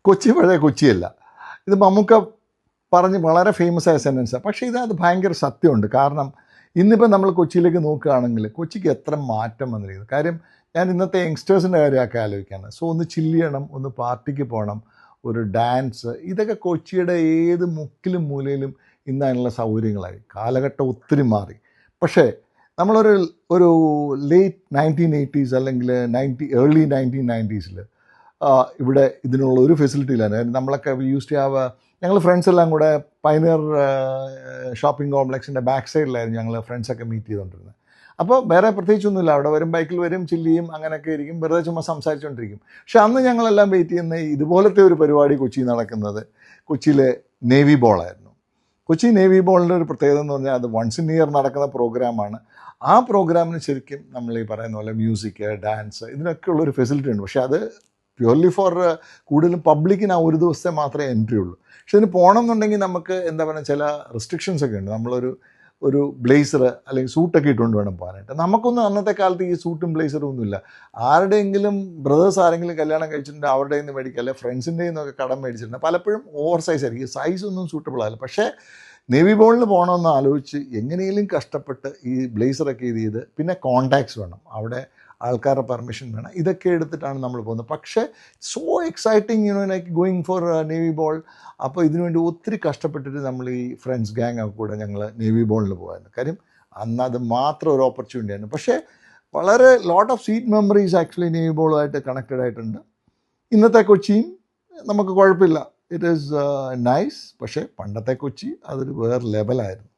കൊച്ചി പഴയ കൊച്ചിയല്ല. ഇത് മമ്മൂക്ക പറഞ്ഞ് വളരെ ഫേമസ് ആയ സെൻറ്റൻസാണ്. പക്ഷേ അത് ഭയങ്കര സത്യമുണ്ട്. കാരണം ഇന്നിപ്പോൾ നമ്മൾ കൊച്ചിയിലേക്ക് നോക്കുകയാണെങ്കിൽ കൊച്ചിക്ക് എത്ര മാറ്റം വന്നിരിക്കുന്നു. കാര്യം ഞാൻ ഇന്നത്തെ യങ്സ്റ്റേഴ്സിൻ്റെ കാര്യമൊക്കെ ആലോചിക്കുകയാണ്. സോ ഒന്ന് ചില്ല് ചെയ്യണം, ഒന്ന് പാർട്ടിക്ക് പോകണം, ഒരു ഡാൻസ്, ഇതൊക്കെ കൊച്ചിയുടെ ഏത് മുക്കിലും മൂലയിലും ഇന്ന് അതിനുള്ള സൗകര്യങ്ങളായി. കാലഘട്ടം ഒത്തിരി മാറി. പക്ഷേ നമ്മളൊരു ഒരു ലേറ്റ് 1980s അല്ലെങ്കിൽ ഏർലി 1990s ഇവിടെ ഇതിനുള്ള ഒരു ഫെസിലിറ്റി ഇല്ലായിരുന്നു. നമ്മളൊക്കെ യൂസ് ടു ഹാവ്, ഞങ്ങൾ ഫ്രണ്ട്സ് എല്ലാം കൂടെ പൈനിയർ ഷോപ്പിംഗ് കോംപ്ലക്സിൻ്റെ ബാക്ക് സൈഡിലായിരുന്നു ഞങ്ങൾ ഫ്രണ്ട്സൊക്കെ മീറ്റ് ചെയ്തുകൊണ്ടിരുന്നത്. അപ്പോൾ വേറെ പ്രത്യേകിച്ചൊന്നുമില്ല, അവിടെ വരും, ബൈക്കിൽ വരും, ചില്ലിയും അങ്ങനെയൊക്കെ ഇരിക്കും, വെറുതെ ചുമ്മാ സംസാരിച്ചുകൊണ്ടിരിക്കും. പക്ഷെ അന്ന് ഞങ്ങളെല്ലാം വെയിറ്റ് ചെയ്യുന്ന ഇതുപോലത്തെ ഒരു പരിപാടി കൊച്ചിയിൽ നടക്കുന്നത് കൊച്ചിയിലെ നേവി ബോളായിരുന്നു. കൊച്ചി നേവി ബോളിൻ്റെ ഒരു പ്രത്യേകത എന്ന് പറഞ്ഞാൽ അത് വൺസ് ഇൻ ഇയർ നടക്കുന്ന പ്രോഗ്രാമാണ്. ആ പ്രോഗ്രാമിന് ശരിക്കും നമ്മൾ ഈ പറയുന്ന പോലെ മ്യൂസിക്, ഡാൻസ്, ഇതിനൊക്കെ ഉള്ളൊരു ഫെസിലിറ്റി ഉണ്ട്. പക്ഷേ അത് പ്യുവർലി ഫോർ കൂടുതലും പബ്ലിക്കിന് ആ ഒരു ദിവസത്തെ മാത്രമേ എൻട്രി ഉള്ളൂ. പക്ഷെ ഇതിന് പോകണം എന്നുണ്ടെങ്കിൽ നമുക്ക് എന്താ പറയുക, ചില റെസ്ട്രിക്ഷൻസ് ഒക്കെ ഉണ്ട്. ഒരു ബ്ലേസർ അല്ലെങ്കിൽ സൂട്ടൊക്കെ ഇട്ടുകൊണ്ട് വേണം പോകാനായിട്ട്. നമുക്കൊന്നും അന്നത്തെ കാലത്ത് ഈ സൂട്ടും ബ്ലേസറും ഒന്നുമില്ല. ആരുടെയെങ്കിലും ബ്രദേഴ്സ് ആരെങ്കിലും കല്യാണം കഴിച്ചിട്ടുണ്ട്, അവരുടെ നിന്ന് മേടിക്കുക, അല്ലെങ്കിൽ ഫ്രണ്ട്സിൻ്റെ നിന്നൊക്കെ കടം മേടിച്ചിട്ടുണ്ട്. പലപ്പോഴും ഓവർ സൈസ് ആയിരിക്കും, സൈസൊന്നും സൂട്ടബിൾ ആകില്ല. പക്ഷേ നേവി ബോളിന് പോകണമെന്ന് ആലോചിച്ച് എങ്ങനെയെങ്കിലും കഷ്ടപ്പെട്ട് ഈ ബ്ലേസറൊക്കെ ചെയ്ത് പിന്നെ കോണ്ടാക്ട്സ് വേണം, അവിടെ ആൾക്കാരുടെ പെർമിഷൻ വേണം, ഇതൊക്കെ എടുത്തിട്ടാണ് നമ്മൾ പോകുന്നത്. പക്ഷേ so exciting like going for navy ball. അപ്പോൾ ഇതിനുവേണ്ടി ഒത്തിരി കഷ്ടപ്പെട്ടിട്ട് നമ്മൾ ഈ ഫ്രണ്ട്സ് ഗ്യാങ് ഒക്കെ കൂടെ ഞങ്ങൾ നേവി ബോളിന് പോകായിരുന്നു. കാര്യം അന്ന് അത് മാത്രം ഒരു ഓപ്പർച്യൂണിറ്റി ആയിരുന്നു. പക്ഷേ വളരെ lot of sweet memories actually navy ബോളുമായിട്ട് കണക്റ്റഡ് ആയിട്ടുണ്ട്. ഇന്നത്തെ കൊച്ചിയും നമുക്ക് കുഴപ്പമില്ല, ഇറ്റ് ഈസ് നൈസ്. പക്ഷേ പണ്ടത്തെ കൊച്ചി അതൊരു വേറെ ലെവലായിരുന്നു.